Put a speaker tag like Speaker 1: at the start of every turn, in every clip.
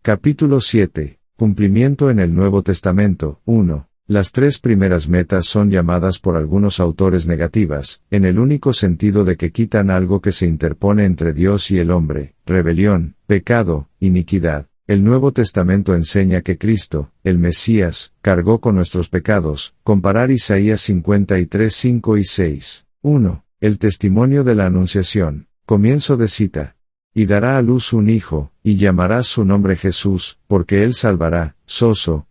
Speaker 1: Capítulo 7. Cumplimiento en el Nuevo Testamento. 1. Las tres primeras metas son llamadas por algunos autores negativas, en el único sentido de que quitan algo que se interpone entre Dios y el hombre: rebelión, pecado, iniquidad. El Nuevo Testamento enseña que Cristo, el Mesías, cargó con nuestros pecados. Comparar Isaías 53, 5 y 6. 1. El testimonio de la Anunciación. Comienzo de cita. Y dará a luz un hijo, y llamarás su nombre Jesús, porque él salvará,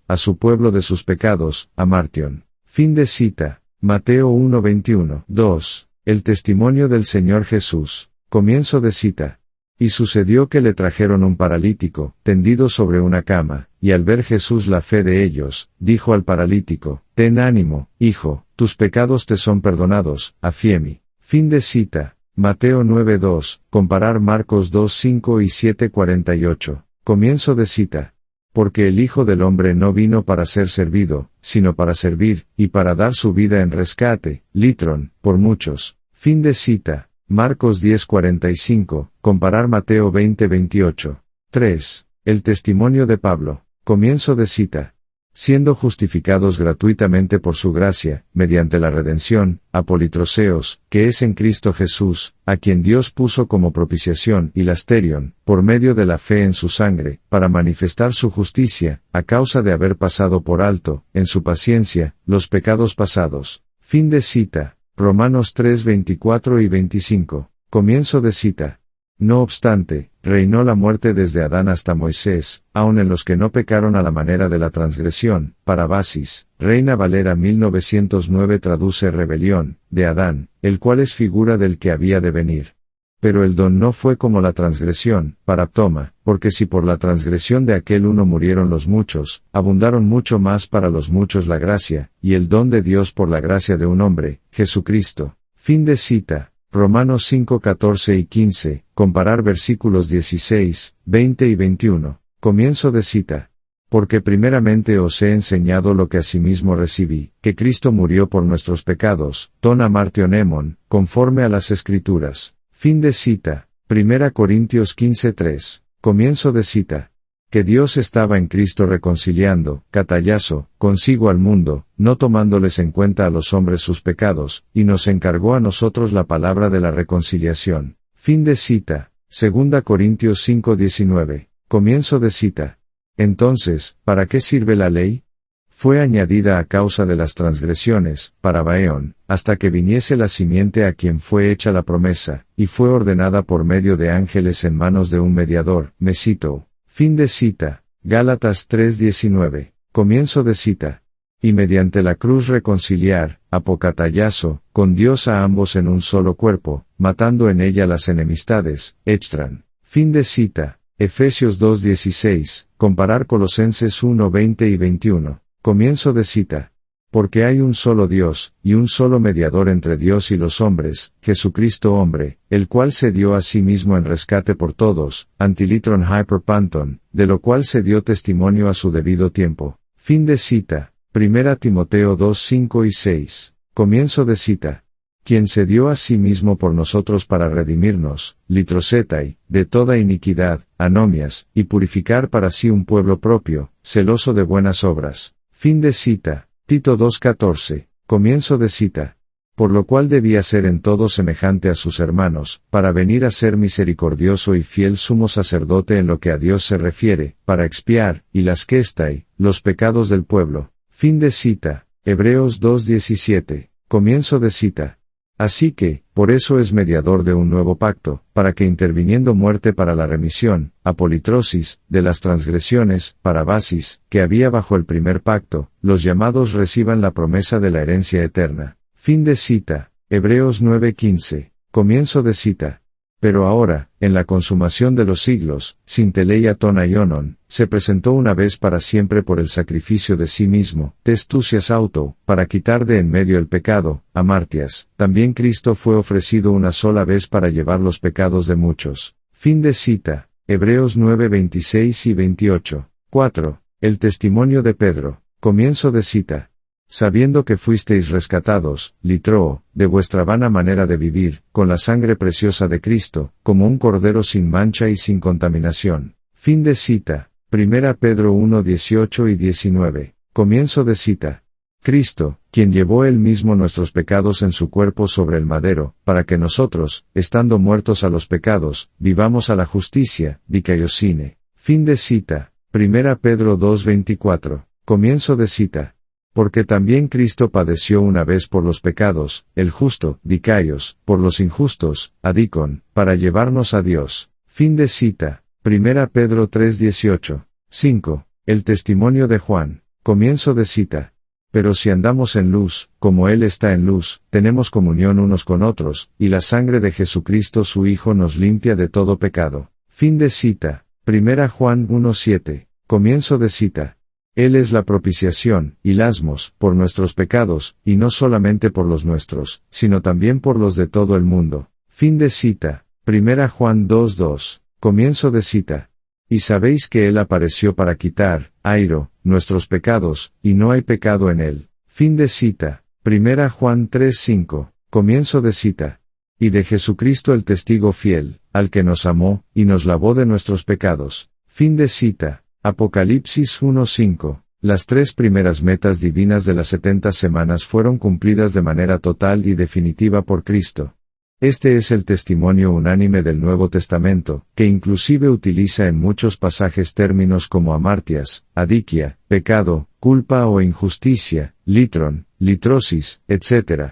Speaker 1: a su pueblo de sus pecados. Amartyon. Fin de cita. Mateo 1:21. 2. El testimonio del Señor Jesús. Comienzo de cita. Y sucedió que le trajeron un paralítico, tendido sobre una cama, y al ver Jesús la fe de ellos, dijo al paralítico: Ten ánimo, hijo, tus pecados te son perdonados. Afiemi. Fin de cita. Mateo 9:2, comparar Marcos 2:5 y 7:48. Comienzo de cita. Porque el Hijo del Hombre no vino para ser servido, sino para servir, y para dar su vida en rescate, litron, por muchos. Fin de cita. Marcos 10:45, comparar Mateo 20:28. 3. El testimonio de Pablo. Comienzo de cita. Siendo justificados gratuitamente por su gracia, mediante la redención, apolitroseos, que es en Cristo Jesús, a quien Dios puso como propiciación, y lasterion, por medio de la fe en su sangre, para manifestar su justicia, a causa de haber pasado por alto, en su paciencia, los pecados pasados. Fin de cita. Romanos 3:24 y 25. Comienzo de cita. No obstante, reinó la muerte desde Adán hasta Moisés, aun en los que no pecaron a la manera de la transgresión. Parabasis, Reina Valera 1909 traduce rebelión, de Adán, el cual es figura del que había de venir. Pero el don no fue como la transgresión, paraptoma, porque si por la transgresión de aquel uno murieron los muchos, abundaron mucho más para los muchos la gracia, y el don de Dios por la gracia de un hombre, Jesucristo. Fin de cita. Romanos 5:14 y 15, comparar versículos 16, 20 y 21. Comienzo de cita. Porque primeramente os he enseñado lo que asimismo recibí, que Cristo murió por nuestros pecados, ton amartionemon, conforme a las Escrituras. Fin de cita. 1 Corintios 15:3. Comienzo de cita. Que Dios estaba en Cristo reconciliando, katallazo, consigo al mundo, no tomándoles en cuenta a los hombres sus pecados, y nos encargó a nosotros la palabra de la reconciliación. Fin de cita. 2 Corintios 5:19. Comienzo de cita. Entonces, ¿para qué sirve la ley? Fue añadida a causa de las transgresiones, para Baeón, hasta que viniese la simiente a quien fue hecha la promesa, y fue ordenada por medio de ángeles en manos de un mediador, Mesito. Fin de cita. Gálatas 3:19. Comienzo de cita. Y mediante la cruz reconciliar, apocatallazo, con Dios a ambos en un solo cuerpo, matando en ella las enemistades, extran. Fin de cita. Efesios 2:16, comparar Colosenses 1:20 y 21. Comienzo de cita. Porque hay un solo Dios, y un solo mediador entre Dios y los hombres, Jesucristo hombre, el cual se dio a sí mismo en rescate por todos, antilitron hyperpanton, de lo cual se dio testimonio a su debido tiempo. Fin de cita. 1 Timoteo 2:5 y 6. Comienzo de cita. Quien se dio a sí mismo por nosotros para redimirnos, litrosetai, de toda iniquidad, anomias, y purificar para sí un pueblo propio, celoso de buenas obras. Fin de cita. Tito 2:14, comienzo de cita. Por lo cual debía ser en todo semejante a sus hermanos, para venir a ser misericordioso y fiel sumo sacerdote en lo que a Dios se refiere, para expiar, y las questai, los pecados del pueblo. Fin de cita. Hebreos 2:17, comienzo de cita. Así que, por eso es mediador de un nuevo pacto, para que interviniendo muerte para la remisión, apolitrosis, de las transgresiones, parabasis, que había bajo el primer pacto, los llamados reciban la promesa de la herencia eterna. Fin de cita. Hebreos 9:15, comienzo de cita. Pero ahora, en la consumación de los siglos, sin teleia ton aionon, se presentó una vez para siempre por el sacrificio de sí mismo, testusias auto, para quitar de en medio el pecado, amartias. También Cristo fue ofrecido una sola vez para llevar los pecados de muchos. Fin de cita. Hebreos 9:26 y 28. 4. El testimonio de Pedro. Comienzo de cita. sabiendo que fuisteis rescatados, litroo, de vuestra vana manera de vivir, con la sangre preciosa de Cristo, como un cordero sin mancha y sin contaminación. Fin de cita. Primera Pedro 1, 18 y 19. Comienzo de cita. Cristo, quien llevó él mismo nuestros pecados en su cuerpo sobre el madero, para que nosotros, estando muertos a los pecados, vivamos a la justicia, dikaiosine. Fin de cita. Primera Pedro 2, 24. Comienzo de cita. Porque también Cristo padeció una vez por los pecados, el justo, dikaios, por los injustos, adikon, para llevarnos a Dios. Fin de cita. Primera Pedro 3, 18. 5. El testimonio de Juan. Comienzo de cita. Pero si andamos en luz, como Él está en luz, tenemos comunión unos con otros, y la sangre de Jesucristo su Hijo nos limpia de todo pecado. Fin de cita. Primera Juan 1:7. Comienzo de cita. Él es la propiciación, hilasmos, por nuestros pecados, y no solamente por los nuestros, sino también por los de todo el mundo. Fin de cita. Primera Juan 2:2. Comienzo de cita. Y sabéis que Él apareció para quitar, airo, nuestros pecados, y no hay pecado en Él. Fin de cita. Primera Juan 3:5. Comienzo de cita. Y de Jesucristo el testigo fiel, al que nos amó, y nos lavó de nuestros pecados. Fin de cita. Apocalipsis 1:5. Las 3 primeras metas divinas de las 70 semanas fueron cumplidas de manera total y definitiva por Cristo. Este es el testimonio unánime del Nuevo Testamento, que inclusive utiliza en muchos pasajes términos como amartias, adikia, pecado, culpa o injusticia, litron, litrosis, etc.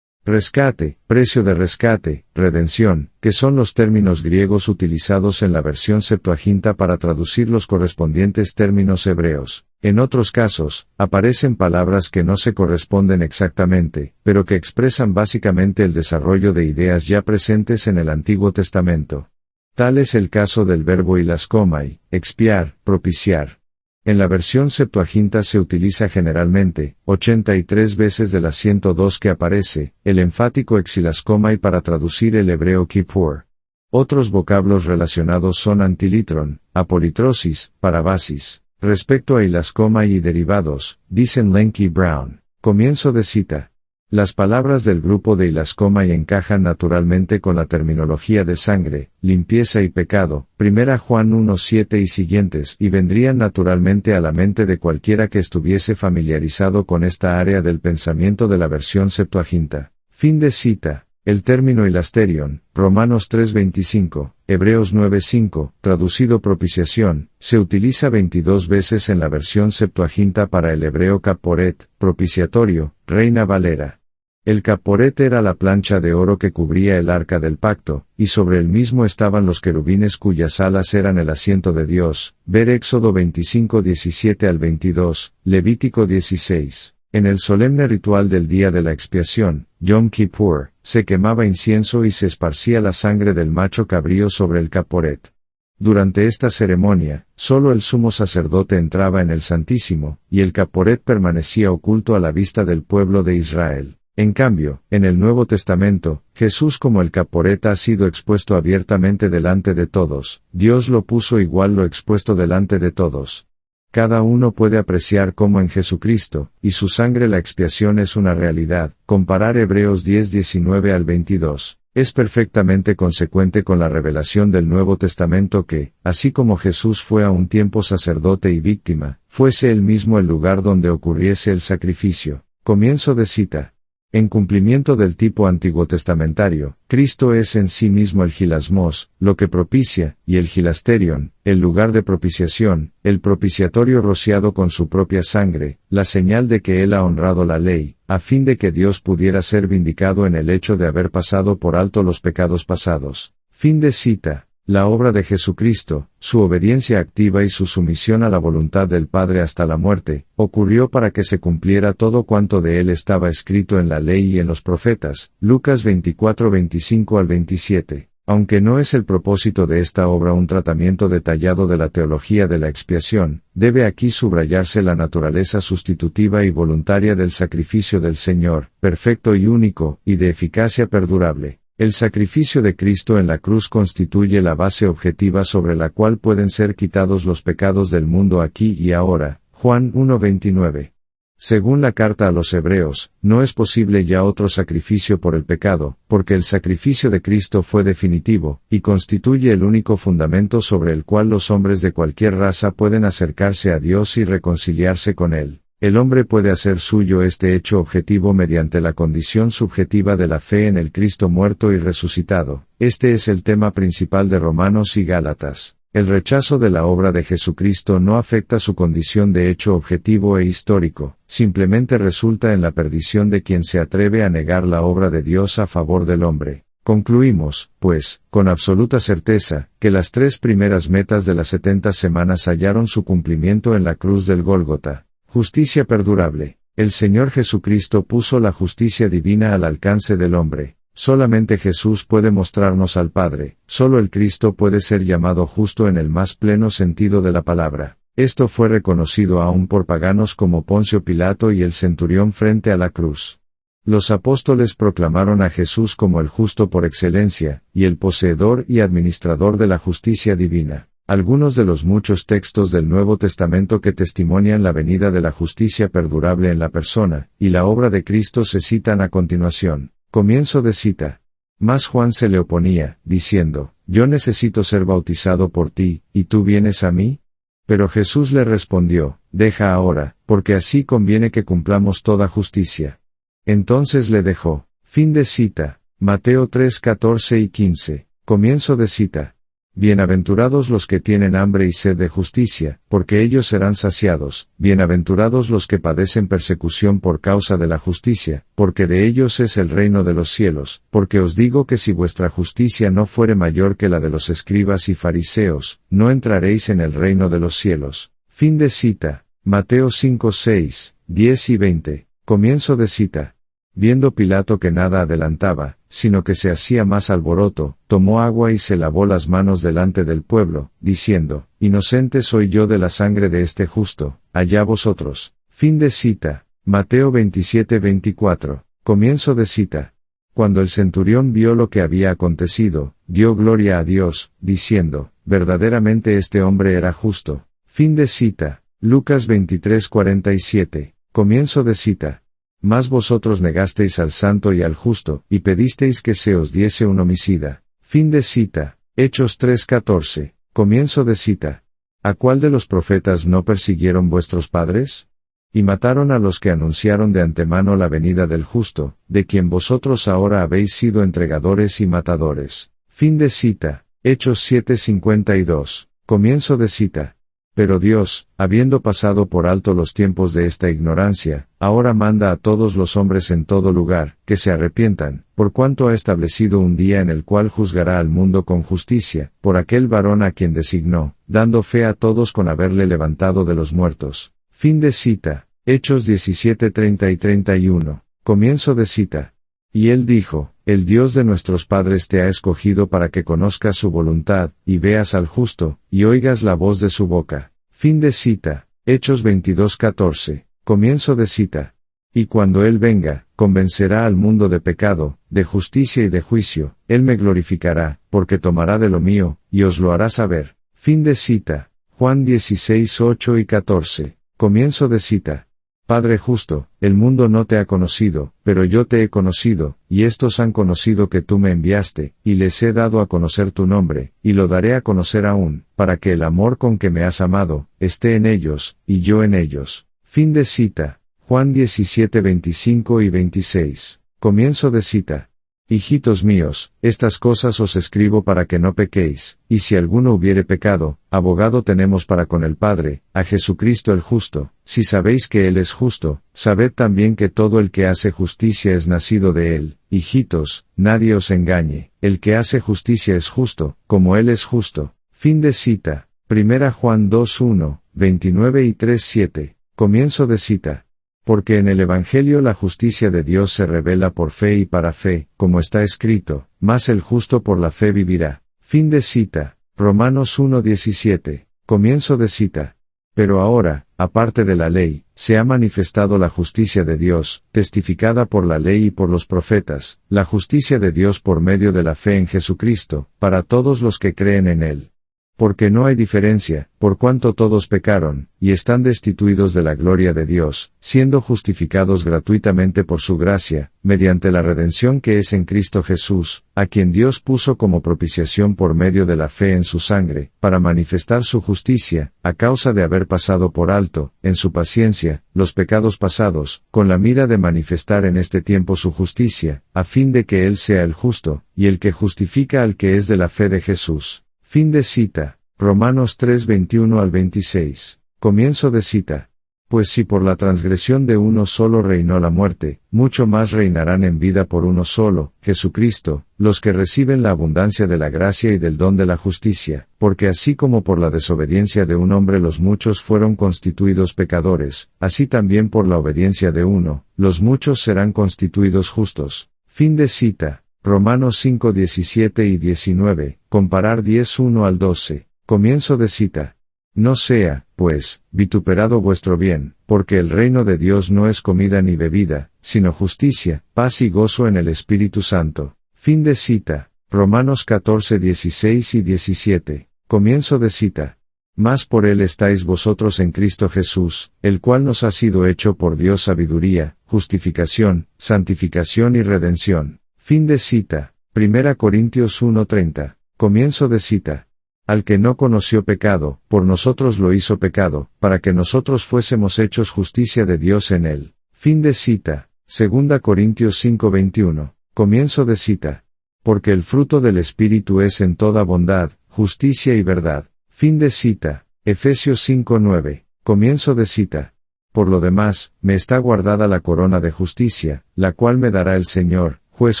Speaker 1: Rescate, precio de rescate, redención, que son los términos griegos utilizados en la versión Septuaginta para traducir los correspondientes términos hebreos. En otros casos, aparecen palabras que no se corresponden exactamente, pero que expresan básicamente el desarrollo de ideas ya presentes en el Antiguo Testamento. Tal es el caso del verbo hilaskomai, expiar, propiciar. En la versión Septuaginta se utiliza generalmente, 83 veces de las 102 que aparece, el enfático exilaskomai para traducir el hebreo kippur. Otros vocablos relacionados son antilitron, apolitrosis, parabasis. Respecto a hilaskomai y derivados, dicen Lenk y Brown. Comienzo de cita. Las palabras del grupo de hilaskomai encajan naturalmente con la terminología de sangre, limpieza y pecado, 1 Juan 1:7 y siguientes, y vendrían naturalmente a la mente de cualquiera que estuviese familiarizado con esta área del pensamiento de la versión Septuaginta. Fin de cita. El término hilasterion, Romanos 3:25, Hebreos 9:5, traducido propiciación, se utiliza 22 veces en la versión Septuaginta para el hebreo caporet, propiciatorio, Reina Valera. El caporet era la plancha de oro que cubría el arca del pacto, y sobre el mismo estaban los querubines cuyas alas eran el asiento de Dios, ver Éxodo 25:17 al 22, Levítico 16. En el solemne ritual del día de la expiación, Yom Kippur, se quemaba incienso y se esparcía la sangre del macho cabrío sobre el caporet. Durante esta ceremonia, solo el sumo sacerdote entraba en el Santísimo, y el caporet permanecía oculto a la vista del pueblo de Israel. En cambio, en el Nuevo Testamento, Jesús como el caporet ha sido expuesto abiertamente delante de todos, Dios lo puso igual lo expuesto delante de todos. Cada uno puede apreciar cómo en Jesucristo, y su sangre la expiación es una realidad. Comparar Hebreos 10:19 al 22. Es perfectamente consecuente con la revelación del Nuevo Testamento que, así como Jesús fue a un tiempo sacerdote y víctima, fuese él mismo el lugar donde ocurriese el sacrificio. Comienzo de cita. En cumplimiento del tipo antiguo testamentario, Cristo es en sí mismo el hilasmos, lo que propicia, y el hilasterion, el lugar de propiciación, el propiciatorio rociado con su propia sangre, la señal de que Él ha honrado la ley, a fin de que Dios pudiera ser vindicado en el hecho de haber pasado por alto los pecados pasados. Fin de cita. La obra de Jesucristo, su obediencia activa y su sumisión a la voluntad del Padre hasta la muerte, ocurrió para que se cumpliera todo cuanto de él estaba escrito en la ley y en los profetas. Lucas 24:25 al 27. Aunque no es el propósito de esta obra un tratamiento detallado de la teología de la expiación, debe aquí subrayarse la naturaleza sustitutiva y voluntaria del sacrificio del Señor, perfecto y único, y de eficacia perdurable. El sacrificio de Cristo en la cruz constituye la base objetiva sobre la cual pueden ser quitados los pecados del mundo aquí y ahora. Juan 1:29. Según la carta a los Hebreos, no es posible ya otro sacrificio por el pecado, porque el sacrificio de Cristo fue definitivo, y constituye el único fundamento sobre el cual los hombres de cualquier raza pueden acercarse a Dios y reconciliarse con Él. El hombre puede hacer suyo este hecho objetivo mediante la condición subjetiva de la fe en el Cristo muerto y resucitado. Este es el tema principal de Romanos y Gálatas. El rechazo de la obra de Jesucristo no afecta su condición de hecho objetivo e histórico, simplemente resulta en la perdición de quien se atreve a negar la obra de Dios a favor del hombre. Concluimos, pues, con absoluta certeza, que las 3 primeras metas de las 70 semanas hallaron su cumplimiento en la cruz del Gólgota. Justicia perdurable. El Señor Jesucristo puso la justicia divina al alcance del hombre. Solamente Jesús puede mostrarnos al Padre, solo el Cristo puede ser llamado justo en el más pleno sentido de la palabra. Esto fue reconocido aún por paganos como Poncio Pilato y el centurión frente a la cruz. Los apóstoles proclamaron a Jesús como el justo por excelencia, y el poseedor y administrador de la justicia divina. Algunos de los muchos textos del Nuevo Testamento que testimonian la venida de la justicia perdurable en la persona, y la obra de Cristo se citan a continuación. Comienzo de cita. Mas Juan se le oponía, diciendo, yo necesito ser bautizado por ti, ¿y tú vienes a mí? Pero Jesús le respondió, deja ahora, porque así conviene que cumplamos toda justicia. Entonces le dejó. Fin de cita. Mateo 3, 14 y 15. Comienzo de cita. Bienaventurados los que tienen hambre y sed de justicia, porque ellos serán saciados. Bienaventurados los que padecen persecución por causa de la justicia, porque de ellos es el reino de los cielos. Porque os digo que si vuestra justicia no fuere mayor que la de los escribas y fariseos, no entraréis en el reino de los cielos. Fin de cita. Mateo 5, 6, 10 y 20. Comienzo de cita. Viendo Pilato que nada adelantaba, sino que se hacía más alboroto, tomó agua y se lavó las manos delante del pueblo, diciendo, inocente soy yo de la sangre de este justo, allá vosotros. Fin de cita. Mateo 27, 24. Comienzo de cita. Cuando el centurión vio lo que había acontecido, dio gloria a Dios, diciendo, verdaderamente este hombre era justo. Fin de cita. Lucas 23, 47. Comienzo de cita. Mas vosotros negasteis al santo y al justo, y pedisteis que se os diese un homicida. Fin de cita. Hechos 3:14. Comienzo de cita. ¿A cuál de los profetas no persiguieron vuestros padres? Y mataron a los que anunciaron de antemano la venida del justo, de quien vosotros ahora habéis sido entregadores y matadores. Fin de cita. Hechos 7:52. Comienzo de cita. Pero Dios, habiendo pasado por alto los tiempos de esta ignorancia, ahora manda a todos los hombres en todo lugar, que se arrepientan, por cuanto ha establecido un día en el cual juzgará al mundo con justicia, por aquel varón a quien designó, dando fe a todos con haberle levantado de los muertos. Fin de cita. Hechos 17:30 y 31. Comienzo de cita. Y él dijo, el Dios de nuestros padres te ha escogido para que conozcas su voluntad, y veas al justo, y oigas la voz de su boca. Fin de cita. Hechos 22:14. Comienzo de cita. Y cuando él venga, convencerá al mundo de pecado, de justicia y de juicio, él me glorificará, porque tomará de lo mío, y os lo hará saber. Fin de cita. Juan 16:8 y 14. Comienzo de cita. Padre justo, el mundo no te ha conocido, pero yo te he conocido, y estos han conocido que tú me enviaste, y les he dado a conocer tu nombre, y lo daré a conocer aún, para que el amor con que me has amado, esté en ellos, y yo en ellos. Fin de cita. Juan 17:25 y 26. Comienzo de cita. Hijitos míos, estas cosas os escribo para que no pequéis, y si alguno hubiere pecado, abogado tenemos para con el Padre, a Jesucristo el justo. Si sabéis que Él es justo, sabed también que todo el que hace justicia es nacido de Él. Hijitos, nadie os engañe, el que hace justicia es justo, como Él es justo. Fin de cita. 1 Juan 2:1, 29 y 3:7. Comienzo de cita. Porque en el Evangelio la justicia de Dios se revela por fe y para fe, como está escrito, mas el justo por la fe vivirá. Fin de cita. Romanos 1:17. Comienzo de cita. Pero ahora, aparte de la ley, se ha manifestado la justicia de Dios, testificada por la ley y por los profetas, la justicia de Dios por medio de la fe en Jesucristo, para todos los que creen en Él. Porque no hay diferencia, por cuanto todos pecaron, y están destituidos de la gloria de Dios, siendo justificados gratuitamente por su gracia, mediante la redención que es en Cristo Jesús, a quien Dios puso como propiciación por medio de la fe en su sangre, para manifestar su justicia, a causa de haber pasado por alto, en su paciencia, los pecados pasados, con la mira de manifestar en este tiempo su justicia, a fin de que Él sea el justo, y el que justifica al que es de la fe de Jesús. Fin de cita. Romanos 3:21 al 26. Comienzo de cita. Pues si por la transgresión de uno solo reinó la muerte, mucho más reinarán en vida por uno solo, Jesucristo, los que reciben la abundancia de la gracia y del don de la justicia, porque así como por la desobediencia de un hombre los muchos fueron constituidos pecadores, así también por la obediencia de uno, los muchos serán constituidos justos. Fin de cita. Romanos 5:17 y 19, comparar 10:1 al 12, comienzo de cita. No sea, pues, vituperado vuestro bien, porque el reino de Dios no es comida ni bebida, sino justicia, paz y gozo en el Espíritu Santo. Fin de cita. Romanos 14:16 y 17, comienzo de cita. Mas por él estáis vosotros en Cristo Jesús, el cual nos ha sido hecho por Dios sabiduría, justificación, santificación y redención. Fin de cita. 1 Corintios 1:30. Comienzo de cita. Al que no conoció pecado, por nosotros lo hizo pecado, para que nosotros fuésemos hechos justicia de Dios en él. Fin de cita. 2 Corintios 5:21. Comienzo de cita. Porque el fruto del Espíritu es en toda bondad, justicia y verdad. Fin de cita. Efesios 5:9. Comienzo de cita. Por lo demás, me está guardada la corona de justicia, la cual me dará el Señor, juez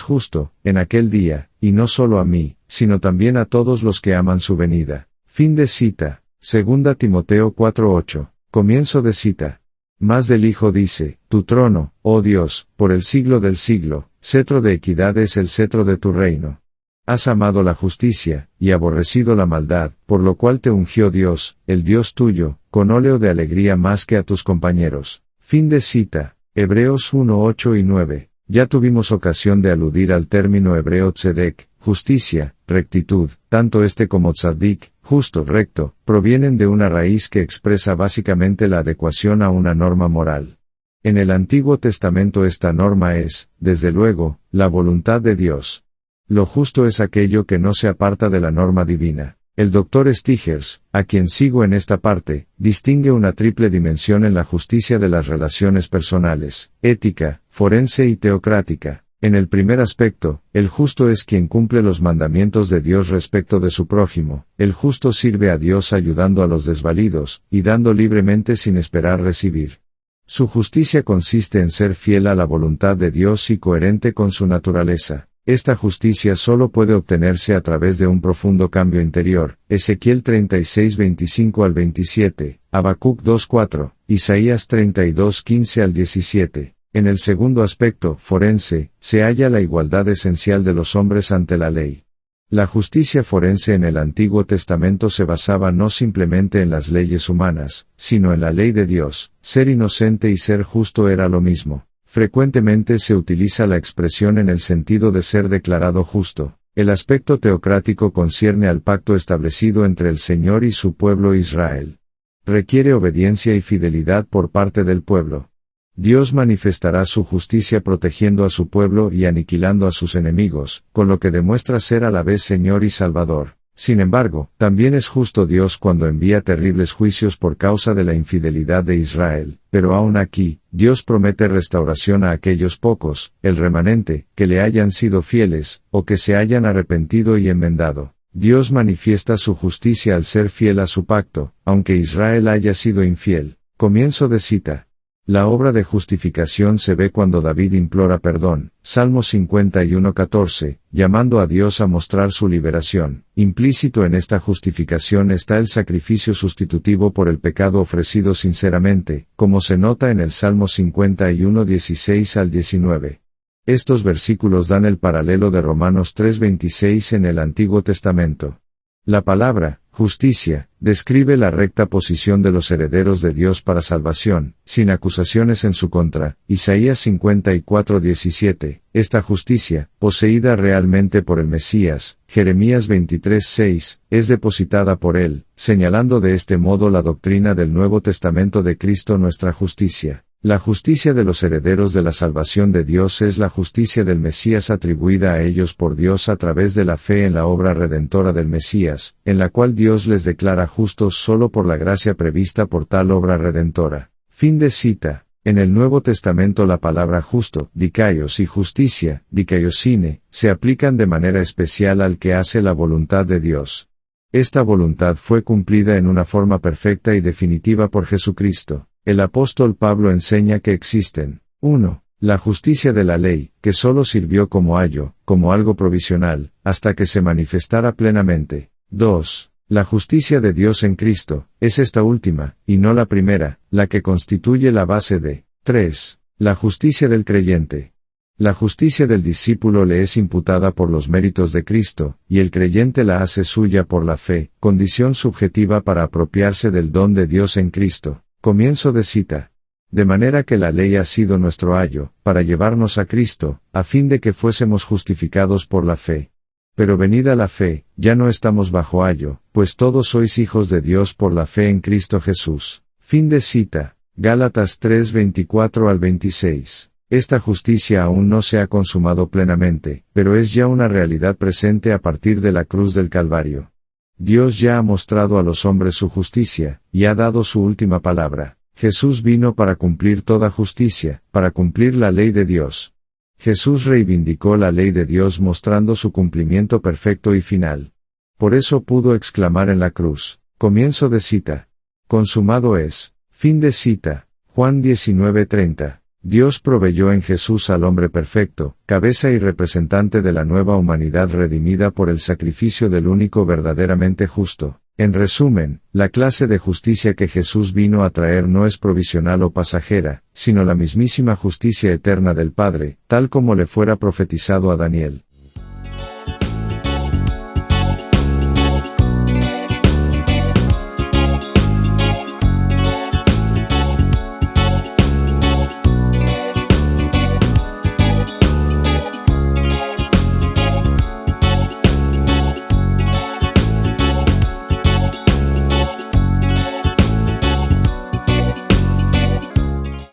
Speaker 1: justo, en aquel día, y no solo a mí, sino también a todos los que aman su venida. Fin de cita. 2 Timoteo 4:8. Comienzo de cita. Más del Hijo dice, tu trono, oh Dios, por el siglo del siglo, cetro de equidad es el cetro de tu reino. Has amado la justicia, y aborrecido la maldad, por lo cual te ungió Dios, el Dios tuyo, con óleo de alegría más que a tus compañeros. Fin de cita. Hebreos 1:8 y 9. Ya tuvimos ocasión de aludir al término hebreo tzedek, justicia, rectitud, tanto este como tzadik, justo, recto, provienen de una raíz que expresa básicamente la adecuación a una norma moral. En el Antiguo Testamento esta norma es, desde luego, la voluntad de Dios. Lo justo es aquello que no se aparta de la norma divina. El Dr. Stigers, a quien sigo en esta parte, distingue una triple dimensión en la justicia de las relaciones personales, ética, forense y teocrática. En el primer aspecto, el justo es quien cumple los mandamientos de Dios respecto de su prójimo. El justo sirve a Dios ayudando a los desvalidos, y dando libremente sin esperar recibir. Su justicia consiste en ser fiel a la voluntad de Dios y coherente con su naturaleza. Esta justicia solo puede obtenerse a través de un profundo cambio interior. Ezequiel 36:25 al 27, Habacuc 2:4, Isaías 32:15 al 17. En el segundo aspecto, forense, se halla la igualdad esencial de los hombres ante la ley. La justicia forense en el Antiguo Testamento se basaba no simplemente en las leyes humanas, sino en la ley de Dios. Ser inocente y ser justo era lo mismo. Frecuentemente se utiliza la expresión en el sentido de ser declarado justo. El aspecto teocrático concierne al pacto establecido entre el Señor y su pueblo Israel. Requiere obediencia y fidelidad por parte del pueblo. Dios manifestará su justicia protegiendo a su pueblo y aniquilando a sus enemigos, con lo que demuestra ser a la vez Señor y Salvador. Sin embargo, también es justo Dios cuando envía terribles juicios por causa de la infidelidad de Israel, pero aún aquí, Dios promete restauración a aquellos pocos, el remanente, que le hayan sido fieles, o que se hayan arrepentido y enmendado. Dios manifiesta su justicia al ser fiel a su pacto, aunque Israel haya sido infiel. Comienzo de cita. La obra de justificación se ve cuando David implora perdón, Salmo 51:14, llamando a Dios a mostrar su liberación. Implícito en esta justificación está el sacrificio sustitutivo por el pecado ofrecido sinceramente, como se nota en el Salmo 51:16 al 19. Estos versículos dan el paralelo de Romanos 3:26 en el Antiguo Testamento. La palabra Justicia, describe la recta posición de los herederos de Dios para salvación, sin acusaciones en su contra. Isaías 54:17. Esta justicia, poseída realmente por el Mesías, Jeremías 23:6, es depositada por él, señalando de este modo la doctrina del Nuevo Testamento de Cristo nuestra justicia. La justicia de los herederos de la salvación de Dios es la justicia del Mesías atribuida a ellos por Dios a través de la fe en la obra redentora del Mesías, en la cual Dios les declara justos solo por la gracia prevista por tal obra redentora. Fin de cita. En el Nuevo Testamento la palabra justo, dikaios, y justicia, dikaiosine, se aplican de manera especial al que hace la voluntad de Dios. Esta voluntad fue cumplida en una forma perfecta y definitiva por Jesucristo. El apóstol Pablo enseña que existen 1. La justicia de la ley, que solo sirvió como ayo, como algo provisional, hasta que se manifestara plenamente. 2. La justicia de Dios en Cristo, es esta última, y no la primera, la que constituye la base de 3. La justicia del creyente. La justicia del discípulo le es imputada por los méritos de Cristo, y el creyente la hace suya por la fe, condición subjetiva para apropiarse del don de Dios en Cristo. Comienzo de cita. De manera que la ley ha sido nuestro ayo, para llevarnos a Cristo, a fin de que fuésemos justificados por la fe. Pero venida la fe, ya no estamos bajo ayo, pues todos sois hijos de Dios por la fe en Cristo Jesús. Fin de cita. Gálatas 3:24-26. Esta justicia aún no se ha consumado plenamente, pero es ya una realidad presente a partir de la cruz del Calvario. Dios ya ha mostrado a los hombres su justicia, y ha dado su última palabra. Jesús vino para cumplir toda justicia, para cumplir la ley de Dios. Jesús reivindicó la ley de Dios mostrando su cumplimiento perfecto y final. Por eso pudo exclamar en la cruz. Comienzo de cita. Consumado es. Fin de cita. Juan 19:30. Dios proveyó en Jesús al hombre perfecto, cabeza y representante de la nueva humanidad redimida por el sacrificio del único verdaderamente justo. En resumen, la clase de justicia que Jesús vino a traer no es provisional o pasajera, sino la mismísima justicia eterna del Padre, tal como le fuera profetizado a Daniel.